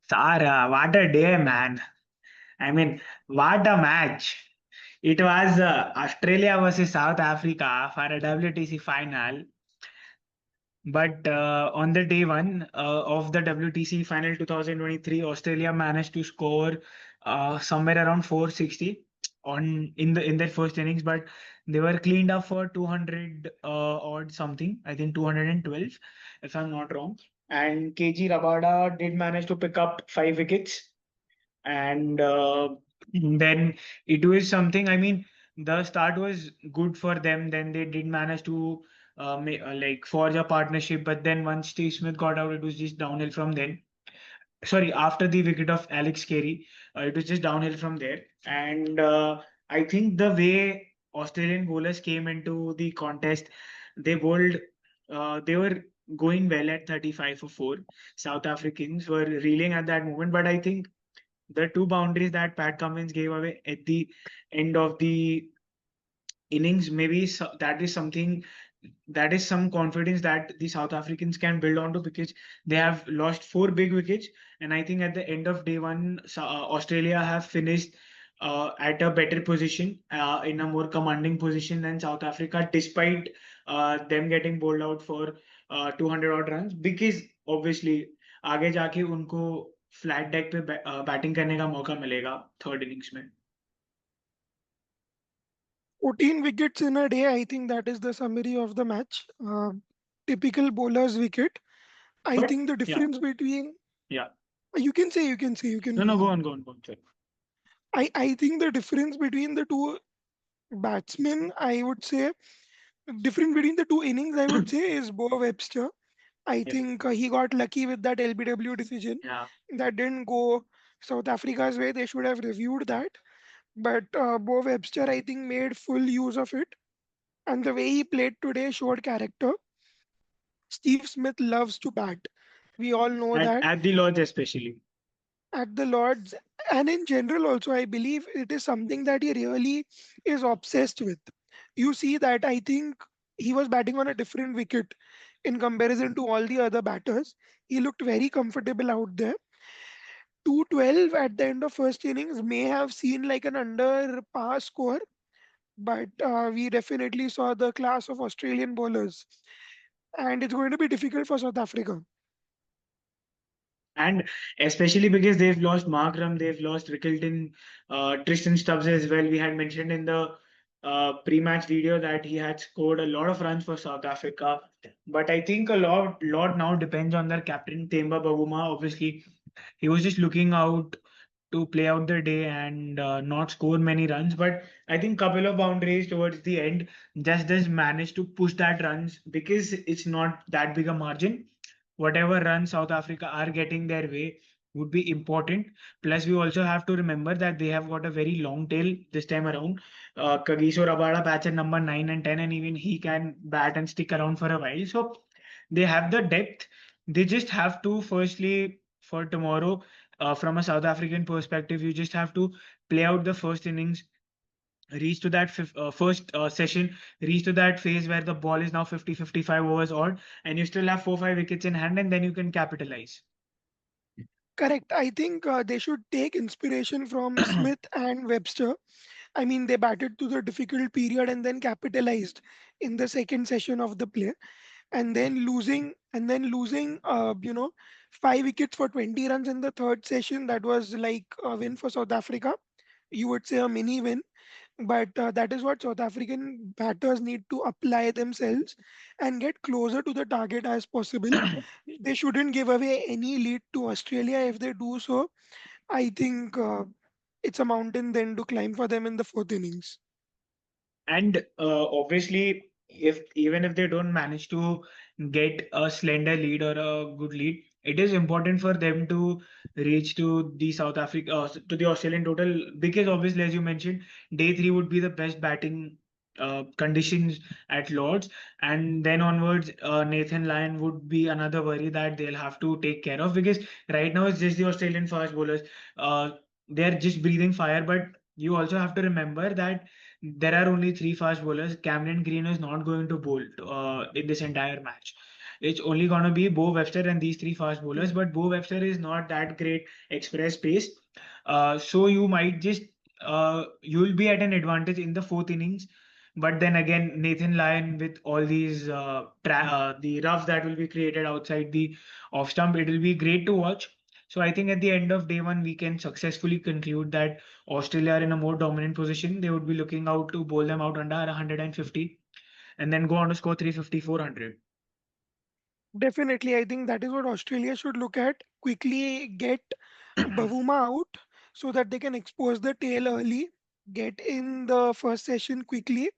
Sara, what a day, man. I mean, what a match. It was Australia versus South Africa for a WTC final. But on the day one of the WTC final 2023, Australia managed to score somewhere around 460 in their first innings, but they were cleaned up for 200 odd something. I think 212, if I'm not wrong. And KG Rabada did manage to pick up 5 wickets, and then it was something. I mean, the start was good for them. Then they did manage to like forge a partnership, but then once Steve Smith got out, it was just downhill from then. Sorry, after the wicket of Alex Carey, it was just downhill from there. And I think the way Australian bowlers came into the contest, they bowled. They were going well at 35 for 4. South Africans were reeling at that moment, but I think the two boundaries that Pat Cummins gave away at the end of the innings, maybe that is something, that is some confidence that the South Africans can build onto, because they have lost 4 big wickets. And I think at the end of day one, Australia have finished at a better position, in a more commanding position than South Africa, despite them getting bowled out for 200 odd runs, because obviously आगे जाके उनको flat deck पे batting करने का मौका मिलेगा third innings में. 14 wickets in a day. I think that is the summary of the match. Typical bowler's wicket. I But think the yeah, difference between yeah. you can. No, no, go on, go on, go on. Sorry. I think the difference between the two batsmen, I would say, difference between the two innings, I would say, is Beau Webster. I Yeah, think he got lucky with that LBW decision. yeah. That didn't go South Africa's way. They should have reviewed that. But Beau Webster, I think, made full use of it. And the way he played today showed character. Steve Smith loves to bat. We all know that. At the lodge especially. At the Lords and in general also, I believe it is something that he really is obsessed with. You see that I think he was batting on a different wicket in comparison to all the other batters. He looked very comfortable out there. 212 at the end of first innings may have seen like an under par score, but we definitely saw the class of Australian bowlers, and it's going to be difficult for South Africa. And especially because they've lost Markram, they've lost Rickleton, Tristan Stubbs as well. We had mentioned in the pre-match video that he had scored a lot of runs for South Africa. But I think a lot now depends on their captain, Themba Bavuma. Obviously, he was just looking out to play out the day and not score many runs. But I think couple of boundaries towards the end just managed to push that runs, because it's not that big a margin. Whatever runs South Africa are getting their way would be important. Plus, we also have to remember that they have got a very long tail this time around. Kagiso Rabada bats at number 9 and 10, and even he can bat and stick around for a while. So they have the depth. They just have to, firstly, for tomorrow, from a South African perspective, you just have to play out the first innings, reach to that first session, reach to that phase where the ball is now 50-55 overs odd, and you still have 4-5 wickets in hand, and then you can capitalize. Correct. I think they should take inspiration from Smith and Webster. I mean, they batted to the difficult period and then capitalized in the second session of the play, and then losing, 5 wickets for 20 runs in the third session. That was like a win for South Africa. You would say a mini win, but that is what South African batters need to apply themselves and get closer to the target as possible. They shouldn't give away any lead to Australia. If they do so, I think it's a mountain then to climb for them in the fourth innings. And obviously, if even if they don't manage to get a slender lead or a good lead, it is important for them to reach to the South Africa, to the Australian total, because obviously, as you mentioned, day three would be the best batting conditions at Lords, and then onwards, Nathan Lyon would be another worry that they'll have to take care of, because right now it's just the Australian fast bowlers. Uh, they're just breathing fire, but you also have to remember that there are only three fast bowlers. Cameron Green is not going to bowl in this entire match. it's only going to be Beau Webster and these three fast bowlers. But Beau Webster is not that great express pace. So you might just you'll be at an advantage in the fourth innings. But then again, Nathan Lyon with all these the rough that will be created outside the off stump, it will be great to watch. So I think at the end of day one, we can successfully conclude that Australia are in a more dominant position. They would be looking out to bowl them out under 150 and then go on to score 350, 400. Definitely, I think that is what Australia should look at. Quickly get Bavuma out so that they can expose the tail early, get in the first session quickly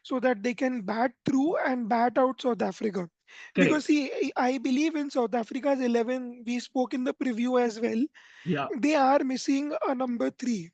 so that they can bat through and bat out South Africa. Because Correct. see, I believe in South Africa's 11, we spoke in the preview as well. Yeah. They are missing a number three.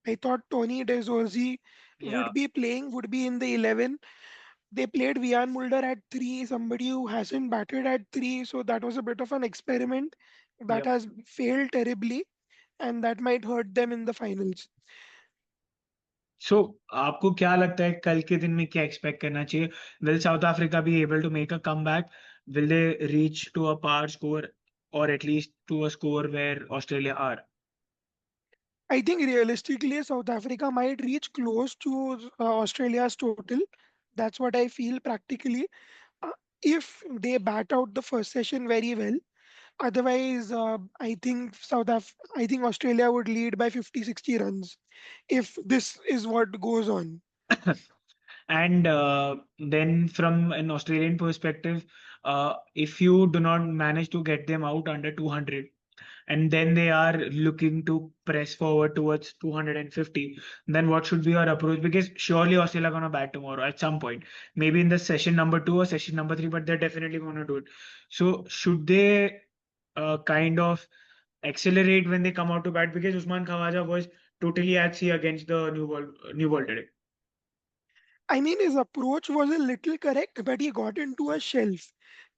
I thought Tony De Zorzi Yeah. would be in the 11. They played Vian Mulder at three, somebody who hasn't batted at three, so that was a bit of an experiment that Yep. has failed terribly, and that might hurt them in the finals. So आपको क्या लगता है कल के दिन में क्या expect करना चाहिए? Will South Africa be able to make a comeback? Will they reach to a par score or at least to a score where Australia are? I think realistically, South Africa might reach close to Australia's total. That's what I feel practically. Uh, if they bat out the first session very well, otherwise, I think Australia would lead by 50, 60 runs if this is what goes on. And then from an Australian perspective, if you do not manage to get them out under 200, and then they are looking to press forward towards 250, then what should be our approach? Because surely Australia are going to bat tomorrow at some point, maybe in the session number two or session number three, but they're definitely going to do it. So should they kind of accelerate when they come out to bat? Because Usman Khawaja was totally at sea against the new ball today. I mean, his approach was a little correct, but he got into a shelf.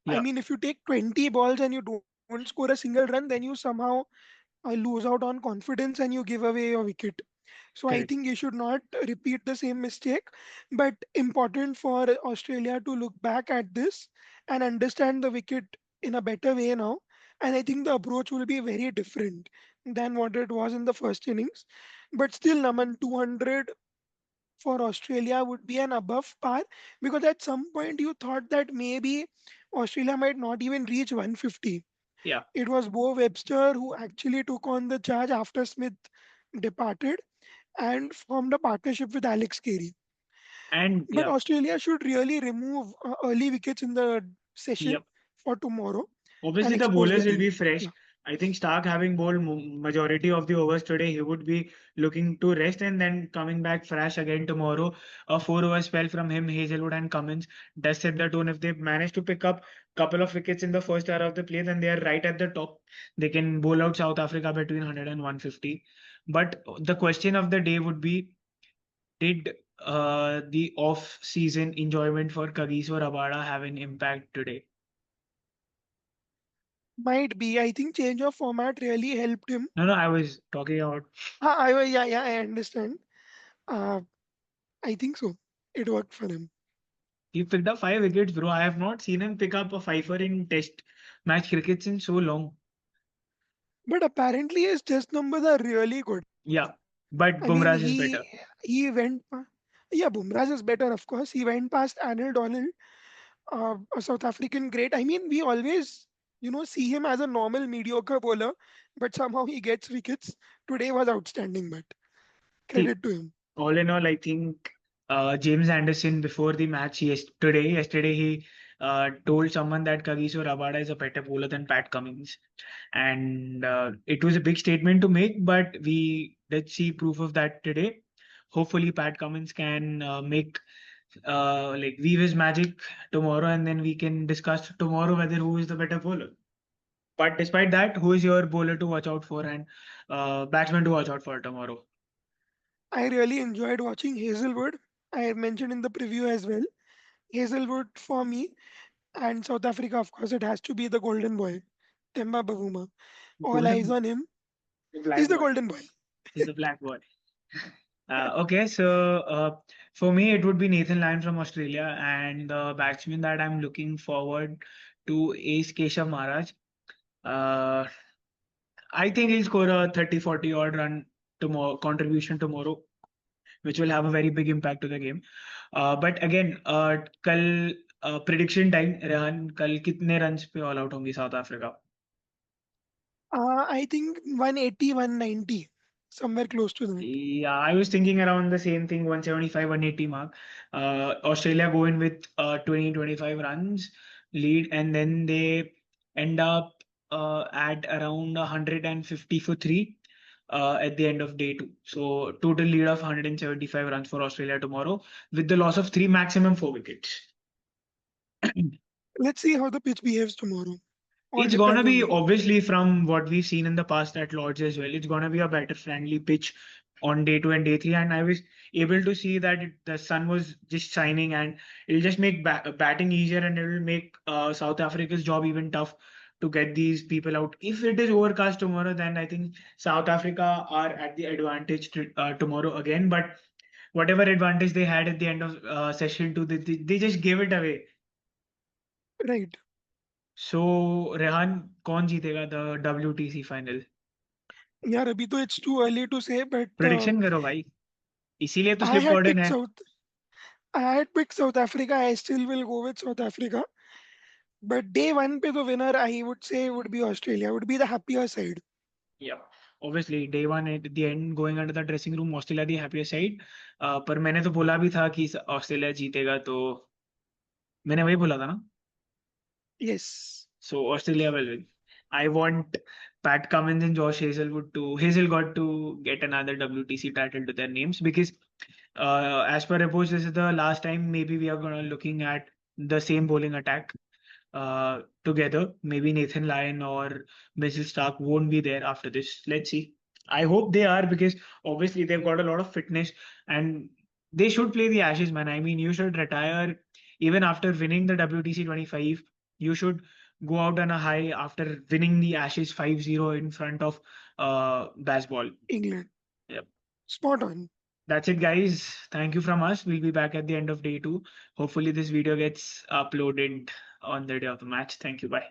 I Yeah, mean, if you take 20 balls and you don't score a single run, then you somehow lose out on confidence and you give away your wicket. So I correct. think you should not repeat the same mistake. But important for Australia to look back at this and understand the wicket in a better way now. And I think the approach will be very different than what it was in the first innings. But still, Naman, 200 for Australia would be an above par because at some point you thought that maybe Australia might not even reach 150. Yeah, It was Beau Webster who actually took on the charge after Smith departed and formed a partnership with Alex Carey. and But yeah. Australia should really remove early wickets in the session Yep. for tomorrow and Obviously, the expose the bowlers will team. be fresh. Yeah. I think Stark having bowled majority of the overs today, he would be looking to rest and then coming back fresh again tomorrow. A 4 over spell from him, Hazelwood and Cummins does set the tone. If they manage to pick up couple of wickets in the first hour of the play, then they are right at the top. They can bowl out South Africa between 100 and 150. But the question of the day would be, did the off-season enjoyment for Kagiso Rabada have an impact today? Might be. I think change of format really helped him. No, no, I was talking about. Yeah, I understand. Uh, I think so. It worked for him. He picked up 5 wickets, bro. I have not seen him pick up a fiver in Test match cricket in so long. But apparently his test numbers are really good. Yeah, but I mean, Bumrah's is better. he yeah, Bumrah is better, of course. He went past Anil Donald, a South African great. I mean, we always, see him as a normal mediocre bowler, but somehow he gets wickets. Today was outstanding, but See, credit to him. all in all, I think James Anderson before the match yesterday he told someone that Kagiso Rabada is a better bowler than Pat Cummins, and it was a big statement to make, but we did see proof of that today. Hopefully, Pat Cummins can make like weave his magic tomorrow, and then we can discuss tomorrow whether who is the better bowler. But despite that, who is your bowler to watch out for and batsman to watch out for tomorrow? I really enjoyed watching Hazelwood. I mentioned in the preview as well. Hazelwood for me and South Africa, of course, it has to be the golden boy, Temba Bavuma. All eyes Golden on him. He's black the boy. golden boy. He's the black boy. Okay, so for me, it would be Nathan Lyon from Australia, and the batsman that I'm looking forward to Ace Keshav Maharaj. Uh, I think he'll score a 30-40 odd run tomorrow contribution tomorrow, which will have a very big impact to the game. But again, कल prediction time, Rehan कल कितने runs पे all out होंगी South Africa? I think 180, 190, somewhere close to that. Yeah, I was thinking around the same thing, 175, 180 mark. Australia go in with 20, 25 runs lead, and then they end up at around 150 for three at the end of day two. So total lead of 175 runs for Australia tomorrow, with the loss of three, maximum four wickets. Let's see how the pitch behaves tomorrow. All It's gonna depends on be that. obviously from what we've seen in the past at Lords as well. It's gonna be a better friendly pitch on day two and day three, and I was able to see that the sun was just shining, and it'll just make batting easier, and it will make South Africa's job even tough to get these people out. If it is overcast tomorrow, then I think South Africa are at the advantage tomorrow again. But whatever advantage they had at the end of session two, they just gave it away. Right. So Rehan कौन जीतेगा the WTC final? Yeah, Abhi, though it's too early to say, but prediction करो भाई, इसीलिए तो I slip had cordon picked है. South. I had picked South Africa. I still will go with South Africa. But day one, pe the winner, I would say, would be Australia. Would be the happier side. Yeah, obviously day one at the end going under the dressing room Australia the happiest side. पर मैंने तो बोला भी था कि Australia जीतेगा, तो मैंने वही बोला था ना. Yes. So Australia will win. I want Pat Cummins and Josh Hazelwood to Hazel got to get another WTC title to their names, because as per reports, this is the last time maybe we are gonna looking at the same bowling attack together. Maybe Nathan Lyon or Mitchell Stark won't be there after this. Let's see. I hope they are, because obviously they've got a lot of fitness, and they should play the Ashes, man. I mean, you should retire even after winning the WTC 25. You should go out on a high after winning the Ashes 5-0 in front of baseball. England. Yep. Spot on. That's it, guys. Thank you from us. We'll be back at the end of day two. Hopefully, this video gets uploaded on the day of the match. Thank you. Bye.